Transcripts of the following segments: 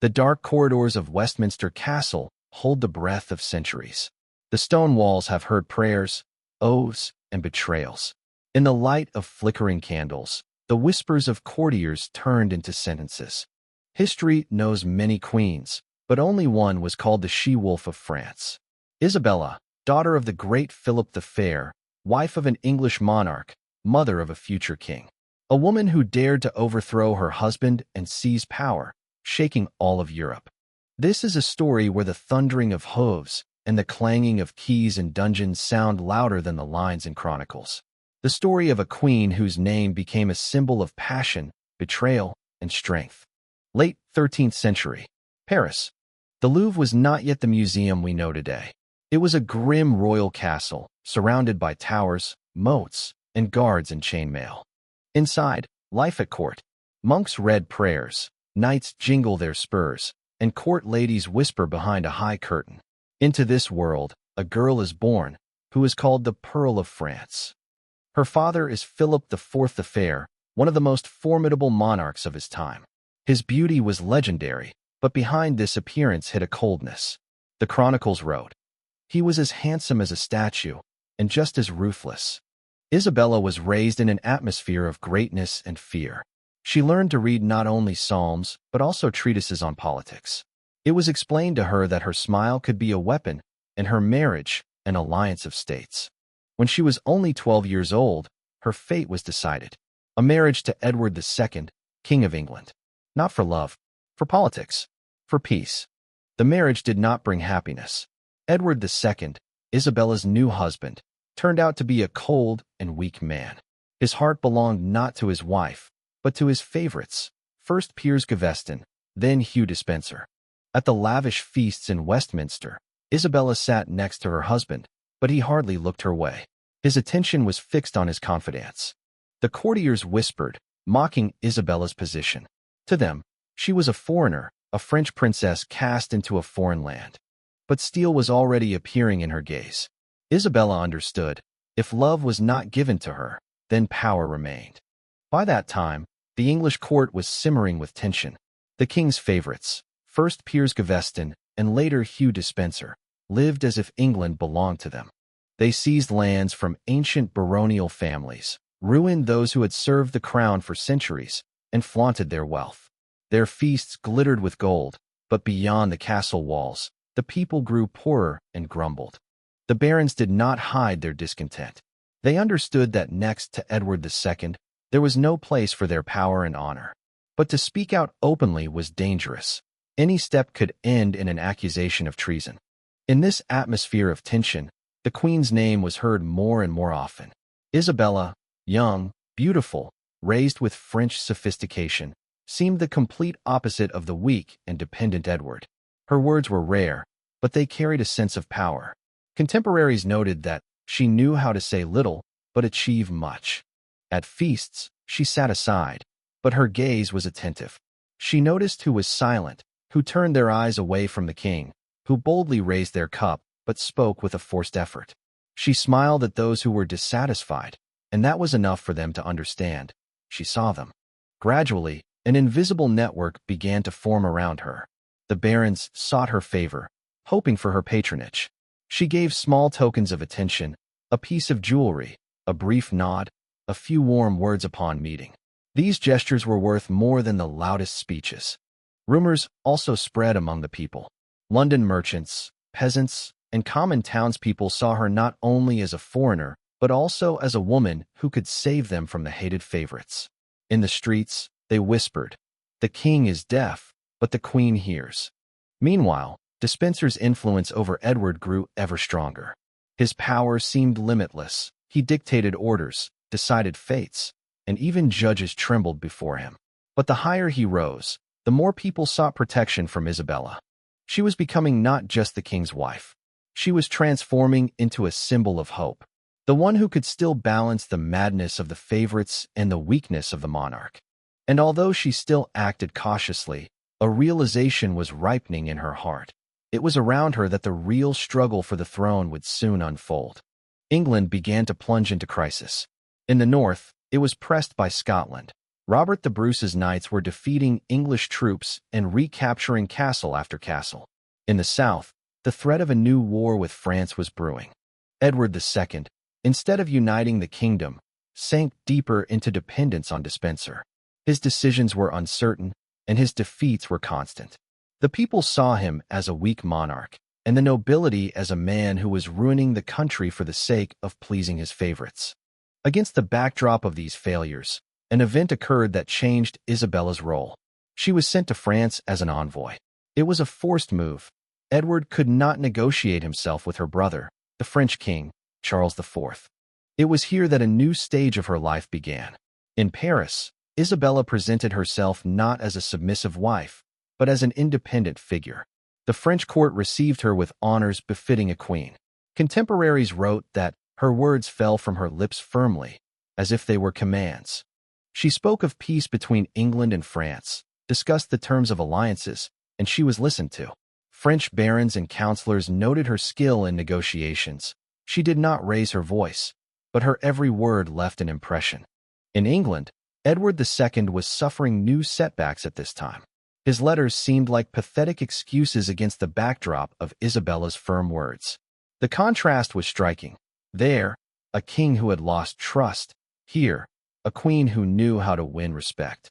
The dark corridors of Westminster Castle hold the breath of centuries. The stone walls have heard prayers, oaths, and betrayals. In the light of flickering candles, the whispers of courtiers turned into sentences. History knows many queens, but only one was called the she-wolf of France. Isabella, daughter of the great Philip the Fair, wife of an English monarch, mother of a future king. A woman who dared to overthrow her husband and seize power, shaking all of Europe. This is a story where the thundering of hooves and the clanging of keys in dungeons sound louder than the lines in chronicles. The story of a queen whose name became a symbol of passion, betrayal, and strength. Late 13th century, Paris. The Louvre was not yet the museum we know today. It was a grim royal castle, surrounded by towers, moats, and guards in chainmail. Inside, life at court. Monks read prayers, knights jingle their spurs, and court ladies whisper behind a high curtain. Into this world, a girl is born, who is called the Pearl of France. Her father is Philip IV the Fair, one of the most formidable monarchs of his time. His beauty was legendary, but behind this appearance hid a coldness. The chronicles wrote, "He was as handsome as a statue, and just as ruthless." Isabella was raised in an atmosphere of greatness and fear. She learned to read not only psalms, but also treatises on politics. It was explained to her that her smile could be a weapon, and her marriage an alliance of states. When she was only 12 years old, her fate was decided. A marriage to Edward II, King of England. Not for love, for politics, for peace. The marriage did not bring happiness. Edward II, Isabella's new husband, turned out to be a cold and weak man. His heart belonged not to his wife, but to his favorites, first Piers Gaveston, then Hugh Despenser. At the lavish feasts in Westminster, Isabella sat next to her husband, but he hardly looked her way. His attention was fixed on his confidants. The courtiers whispered, mocking Isabella's position. To them, she was a foreigner, a French princess cast into a foreign land. But steel was already appearing in her gaze. Isabella understood, if love was not given to her, then power remained. By that time, the English court was simmering with tension. The king's favorites, first Piers Gaveston and later Hugh Despenser, lived as if England belonged to them. They seized lands from ancient baronial families, ruined those who had served the crown for centuries, and flaunted their wealth. Their feasts glittered with gold, but beyond the castle walls, the people grew poorer and grumbled. The barons did not hide their discontent. They understood that next to Edward II, there was no place for their power and honor. But to speak out openly was dangerous. Any step could end in an accusation of treason. In this atmosphere of tension, the queen's name was heard more and more often. Isabella, young, beautiful, raised with French sophistication, seemed the complete opposite of the weak and dependent Edward. Her words were rare, but they carried a sense of power. Contemporaries noted that she knew how to say little, but achieve much. At feasts, she sat aside, but her gaze was attentive. She noticed who was silent, who turned their eyes away from the king, who boldly raised their cup, but spoke with a forced effort. She smiled at those who were dissatisfied, and that was enough for them to understand. She saw them. Gradually, an invisible network began to form around her. The barons sought her favor, hoping for her patronage. She gave small tokens of attention, a piece of jewelry, a brief nod, a few warm words upon meeting. These gestures were worth more than the loudest speeches. Rumors also spread among the people. London merchants, peasants, and common townspeople saw her not only as a foreigner, but also as a woman who could save them from the hated favorites. In the streets, they whispered, "The king is deaf, but the queen hears." Meanwhile, Despenser's influence over Edward grew ever stronger. His power seemed limitless. He dictated orders, decided fates, and even judges trembled before him. But the higher he rose, the more people sought protection from Isabella. She was becoming not just the king's wife. She was transforming into a symbol of hope, the one who could still balance the madness of the favorites and the weakness of the monarch. And although she still acted cautiously, a realization was ripening in her heart. It was around her that the real struggle for the throne would soon unfold. England began to plunge into crisis. In the north, it was pressed by Scotland. Robert the Bruce's knights were defeating English troops and recapturing castle after castle. In the south, the threat of a new war with France was brewing. Edward II, instead of uniting the kingdom, sank deeper into dependence on Despenser. His decisions were uncertain, and his defeats were constant. The people saw him as a weak monarch, and the nobility as a man who was ruining the country for the sake of pleasing his favorites. Against the backdrop of these failures, an event occurred that changed Isabella's role. She was sent to France as an envoy. It was a forced move. Edward could not negotiate himself with her brother, the French king, Charles IV. It was here that a new stage of her life began. In Paris, Isabella presented herself not as a submissive wife, but as an independent figure. The French court received her with honors befitting a queen. Contemporaries wrote that her words fell from her lips firmly, as if they were commands. She spoke of peace between England and France, discussed the terms of alliances, and she was listened to. French barons and counselors noted her skill in negotiations. She did not raise her voice, but her every word left an impression. In England, Edward II was suffering new setbacks at this time. His letters seemed like pathetic excuses against the backdrop of Isabella's firm words. The contrast was striking. There, a king who had lost trust. Here, a queen who knew how to win respect.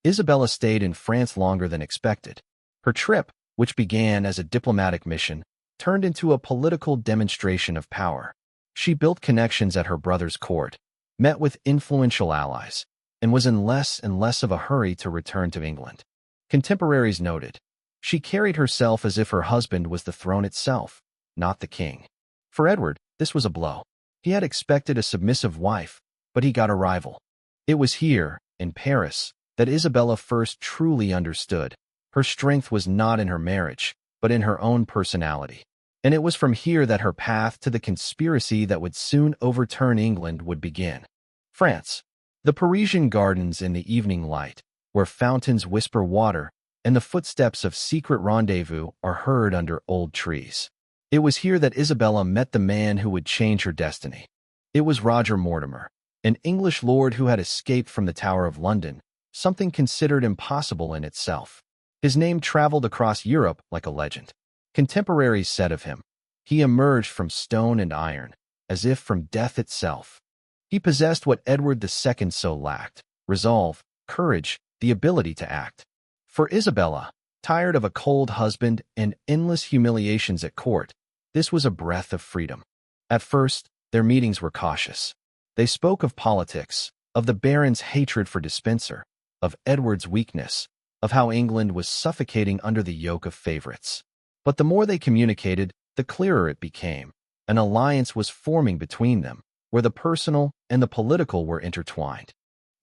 Isabella stayed in France longer than expected. Her trip, which began as a diplomatic mission, turned into a political demonstration of power. She built connections at her brother's court, met with influential allies, and was in less and less of a hurry to return to England. Contemporaries noted, she carried herself as if her husband was the throne itself, not the king. For Edward, this was a blow. He had expected a submissive wife, but he got a rival. It was here, in Paris, that Isabella first truly understood. Her strength was not in her marriage, but in her own personality. And it was from here that her path to the conspiracy that would soon overturn England would begin. France. The Parisian gardens in the evening light, where fountains whisper water, and the footsteps of secret rendezvous are heard under old trees. It was here that Isabella met the man who would change her destiny. It was Roger Mortimer, an English lord who had escaped from the Tower of London, something considered impossible in itself. His name traveled across Europe like a legend. Contemporaries said of him, he emerged from stone and iron, as if from death itself. He possessed what Edward II so lacked: resolve, courage, the ability to act. For Isabella, tired of a cold husband and endless humiliations at court, this was a breath of freedom. At first, their meetings were cautious. They spoke of politics, of the baron's hatred for Despenser, of Edward's weakness, of how England was suffocating under the yoke of favorites. But the more they communicated, the clearer it became. An alliance was forming between them, where the personal and the political were intertwined.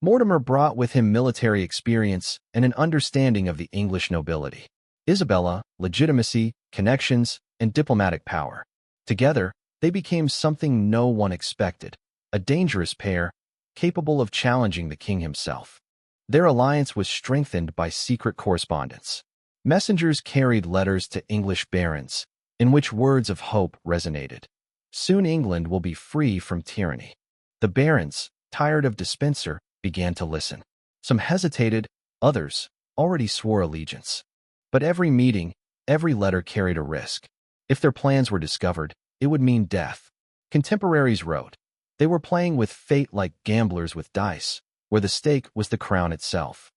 Mortimer brought with him military experience and an understanding of the English nobility. Isabella, legitimacy, connections, and diplomatic power. Together, they became something no one expected, a dangerous pair, capable of challenging the king himself. Their alliance was strengthened by secret correspondence. Messengers carried letters to English barons, in which words of hope resonated. Soon England will be free from tyranny. The barons, tired of Despenser, began to listen. Some hesitated, others already swore allegiance. But every meeting, every letter carried a risk. If their plans were discovered, it would mean death. Contemporaries wrote, they were playing with fate like gamblers with dice, where the stake was the crown itself.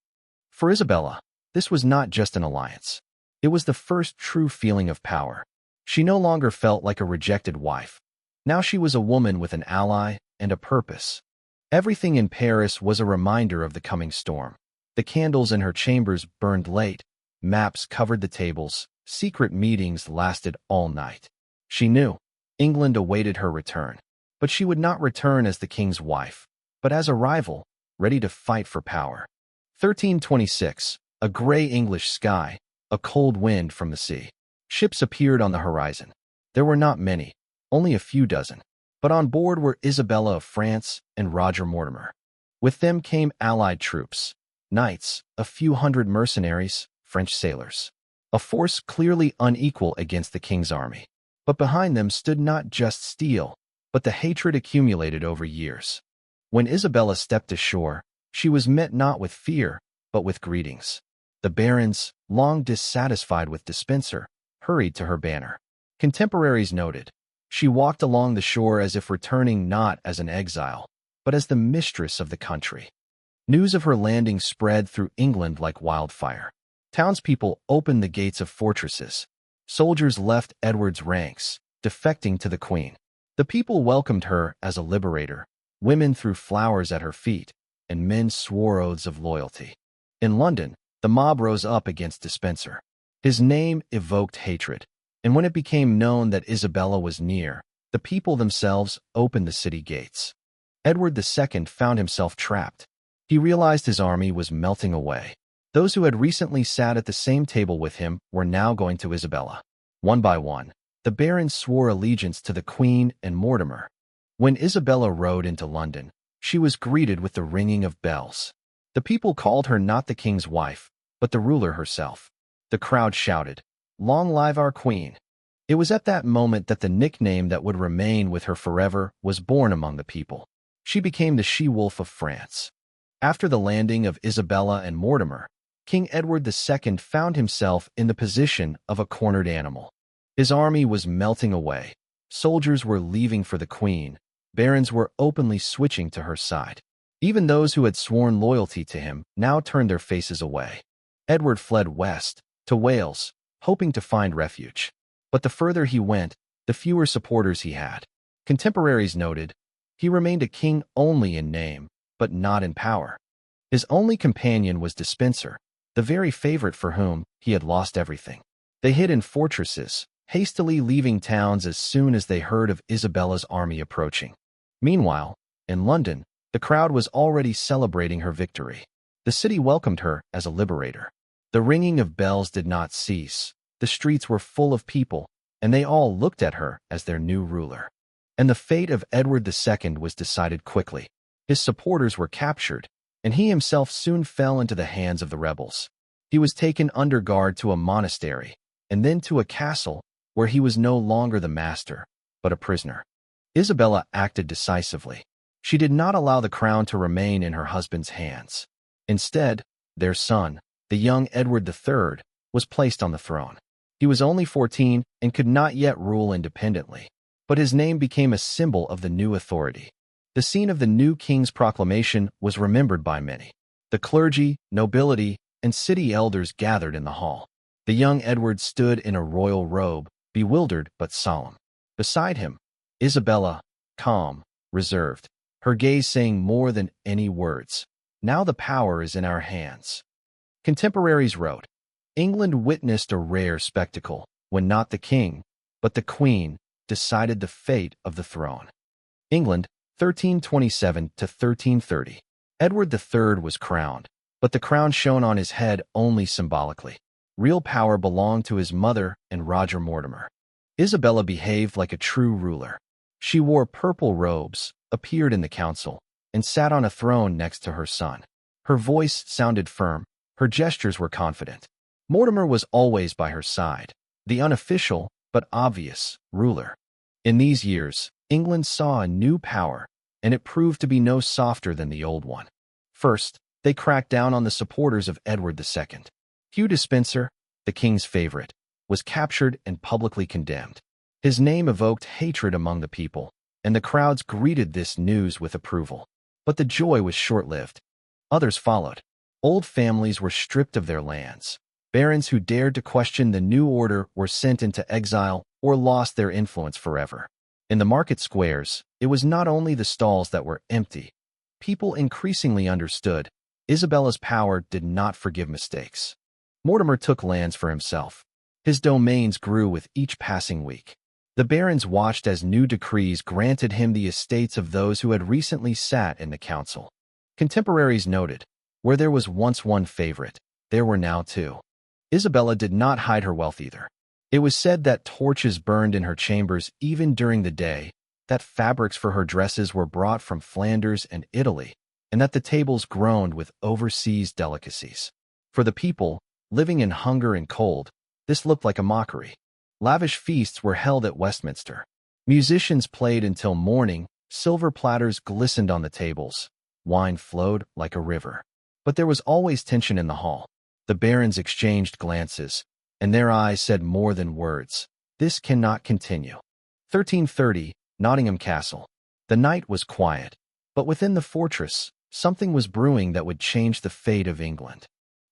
For Isabella, this was not just an alliance. It was the first true feeling of power. She no longer felt like a rejected wife. Now she was a woman with an ally and a purpose. Everything in Paris was a reminder of the coming storm. The candles in her chambers burned late, maps covered the tables, secret meetings lasted all night. She knew England awaited her return, but she would not return as the king's wife, but as a rival, ready to fight for power. 1326, a gray English sky, a cold wind from the sea. Ships appeared on the horizon. There were not many, only a few dozen. But on board were Isabella of France and Roger Mortimer. With them came allied troops, knights, a few hundred mercenaries, French sailors. A force clearly unequal against the king's army. But behind them stood not just steel, but the hatred accumulated over years. When Isabella stepped ashore, She was met not with fear, but with greetings. The barons, long dissatisfied with Despenser, hurried to her banner. Contemporaries noted, she walked along the shore as if returning not as an exile, but as the mistress of the country. News of her landing spread through England like wildfire. Townspeople opened the gates of fortresses. Soldiers left Edward's ranks, defecting to the Queen. The people welcomed her as a liberator. Women threw flowers at her feet, and men swore oaths of loyalty. In London, the mob rose up against Despenser. His name evoked hatred, and when it became known that Isabella was near, the people themselves opened the city gates. Edward II found himself trapped. He realized his army was melting away. Those who had recently sat at the same table with him were now going to Isabella. One by one, the barons swore allegiance to the Queen and Mortimer. When Isabella rode into London, she was greeted with the ringing of bells. The people called her not the king's wife, but the ruler herself. The crowd shouted, "Long live our queen!" It was at that moment that the nickname that would remain with her forever was born among the people. She became the She-Wolf of France. After the landing of Isabella and Mortimer, King Edward II found himself in the position of a cornered animal. His army was melting away. Soldiers were leaving for the Queen. Barons were openly switching to her side. Even those who had sworn loyalty to him now turned their faces away. Edward fled west, to Wales, hoping to find refuge. But the further he went, the fewer supporters he had. Contemporaries noted, he remained a king only in name, but not in power. His only companion was Despenser, the very favorite for whom he had lost everything. They hid in fortresses, hastily leaving towns as soon as they heard of Isabella's army approaching. Meanwhile, in London, the crowd was already celebrating her victory. The city welcomed her as a liberator. The ringing of bells did not cease. The streets were full of people, and they all looked at her as their new ruler. And the fate of Edward II was decided quickly. His supporters were captured, and he himself soon fell into the hands of the rebels. He was taken under guard to a monastery, and then to a castle where he was no longer the master, but a prisoner. Isabella acted decisively. She did not allow the crown to remain in her husband's hands. Instead, their son, the young Edward III, was placed on the throne. He was only 14 and could not yet rule independently, but his name became a symbol of the new authority. The scene of the new king's proclamation was remembered by many. The clergy, nobility, and city elders gathered in the hall. The young Edward stood in a royal robe, bewildered but solemn. Beside him, Isabella, calm, reserved, her gaze saying more than any words, "Now the power is in our hands." Contemporaries wrote, England witnessed a rare spectacle when not the king, but the queen, decided the fate of the throne. England, 1327 to 1330. Edward III was crowned, but the crown shone on his head only symbolically. Real power belonged to his mother and Roger Mortimer. Isabella behaved like a true ruler. She wore purple robes, appeared in the council, and sat on a throne next to her son. Her voice sounded firm, her gestures were confident. Mortimer was always by her side, the unofficial, but obvious, ruler. In these years, England saw a new power, and it proved to be no softer than the old one. First, they cracked down on the supporters of Edward II. Hugh Despenser, the king's favorite, was captured and publicly condemned. His name evoked hatred among the people, and the crowds greeted this news with approval. But the joy was short-lived. Others followed. Old families were stripped of their lands. Barons who dared to question the new order were sent into exile or lost their influence forever. In the market squares, it was not only the stalls that were empty. People increasingly understood Isabella's power did not forgive mistakes. Mortimer took lands for himself. His domains grew with each passing week. The barons watched as new decrees granted him the estates of those who had recently sat in the council. Contemporaries noted, where there was once one favorite, there were now two. Isabella did not hide her wealth either. It was said that torches burned in her chambers even during the day, that fabrics for her dresses were brought from Flanders and Italy, and that the tables groaned with overseas delicacies. For the people, living in hunger and cold, this looked like a mockery. Lavish feasts were held at Westminster. Musicians played until morning, silver platters glistened on the tables. wine flowed like a river. But there was always tension in the hall. The barons exchanged glances, and their eyes said more than words. This cannot continue. 1330, Nottingham Castle. The night was quiet, but within the fortress, something was brewing that would change the fate of England.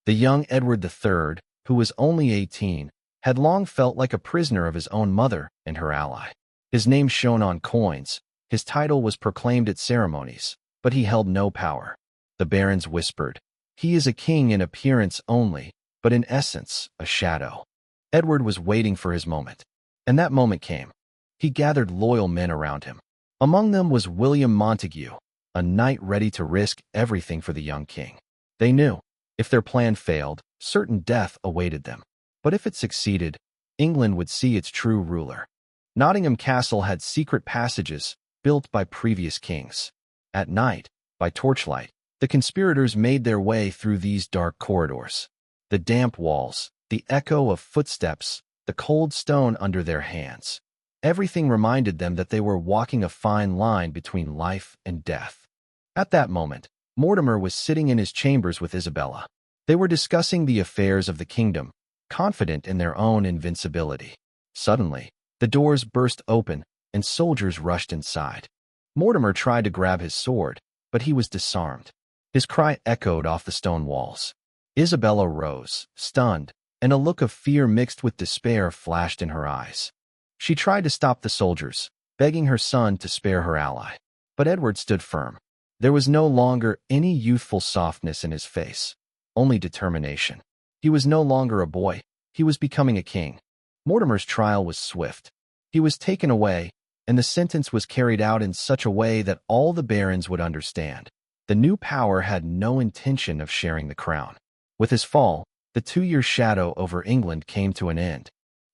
The young Edward III, who was only 18, had long felt like a prisoner of his own mother and her ally. His name shone on coins, his title was proclaimed at ceremonies, but he held no power. The barons whispered, "He is a king in appearance only, but in essence, a shadow." Edward was waiting for his moment, and that moment came. He gathered loyal men around him. Among them was William Montague, a knight ready to risk everything for the young king. They knew, if their plan failed, certain death awaited them. But if it succeeded, England would see its true ruler. Nottingham Castle had secret passages built by previous kings. At night, by torchlight, the conspirators made their way through these dark corridors. The damp walls, the echo of footsteps, the cold stone under their hands. Everything reminded them that they were walking a fine line between life and death. At that moment, Mortimer was sitting in his chambers with Isabella. They were discussing the affairs of the kingdom, confident in their own invincibility. Suddenly, the doors burst open, and soldiers rushed inside. Mortimer tried to grab his sword, but he was disarmed. His cry echoed off the stone walls. Isabella rose, stunned, and a look of fear mixed with despair flashed in her eyes. She tried to stop the soldiers, begging her son to spare her ally. But Edward stood firm. There was no longer any youthful softness in his face, only determination. He was no longer a boy, he was becoming a king. Mortimer's trial was swift. He was taken away, and the sentence was carried out in such a way that all the barons would understand. The new power had no intention of sharing the crown. With his fall, the 2-year shadow over England came to an end.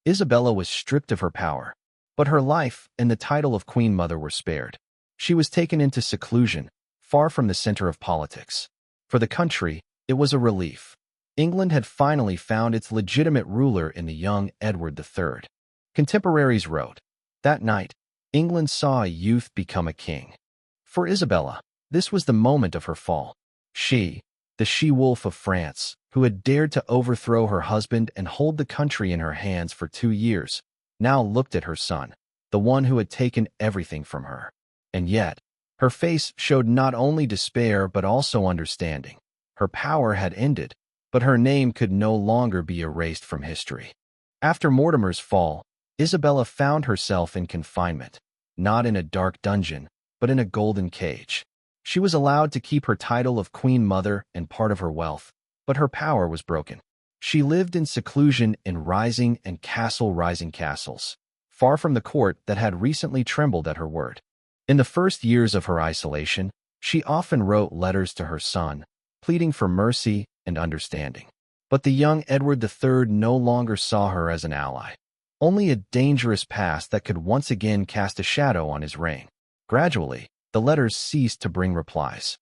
Isabella was stripped of her power, but her life and the title of Queen Mother were spared. She was taken into seclusion, far from the center of politics. For the country, it was a relief. England had finally found its legitimate ruler in the young Edward III. Contemporaries wrote, that night, England saw a youth become a king. For Isabella, this was the moment of her fall. She, the she-wolf of France, who had dared to overthrow her husband and hold the country in her hands for 2 years, now looked at her son, the one who had taken everything from her. And yet, her face showed not only despair but also understanding. Her power had ended, but her name could no longer be erased from history. After Mortimer's fall, Isabella found herself in confinement, not in a dark dungeon, but in a golden cage. She was allowed to keep her title of Queen Mother and part of her wealth, but her power was broken. She lived in seclusion in rising and castle-rising castles, far from the court that had recently trembled at her word. In the first years of her isolation, she often wrote letters to her son, pleading for mercy and understanding. But the young Edward III no longer saw her as an ally, only a dangerous past that could once again cast a shadow on his reign. Gradually, the letters ceased to bring replies.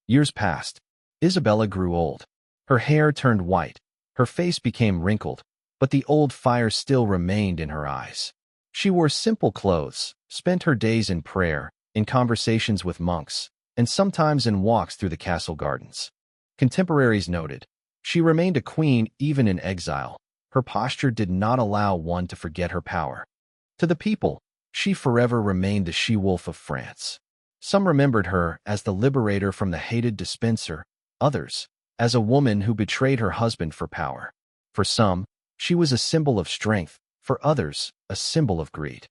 Years passed. Isabella grew old. Her hair turned white, her face became wrinkled, but the old fire still remained in her eyes. She wore simple clothes, spent her days in prayer, in conversations with monks, and sometimes in walks through the castle gardens. Contemporaries noted, she remained a queen even in exile. Her posture did not allow one to forget her power. To the people, she forever remained the she-wolf of France. Some remembered her as the liberator from the hated dispenser, others, as a woman who betrayed her husband for power. For some, she was a symbol of strength, for others, a symbol of greed.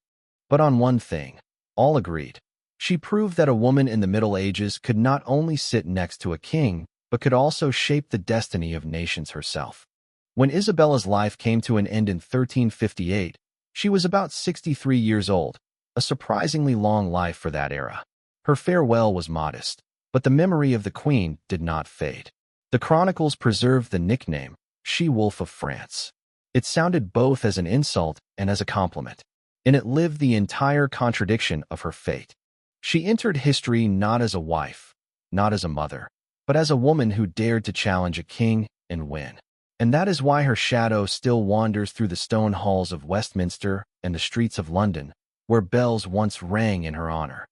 But on one thing, all agreed. She proved that a woman in the Middle Ages could not only sit next to a king, but could also shape the destiny of nations herself. When Isabella's life came to an end in 1358, she was about 63 years old, a surprisingly long life for that era. Her farewell was modest, but the memory of the queen did not fade. The chronicles preserved the nickname, She-Wolf of France. It sounded both as an insult and as a compliment, and it lived the entire contradiction of her fate. She entered history not as a wife, not as a mother, but as a woman who dared to challenge a king and win. And that is why her shadow still wanders through the stone halls of Westminster and the streets of London, where bells once rang in her honor.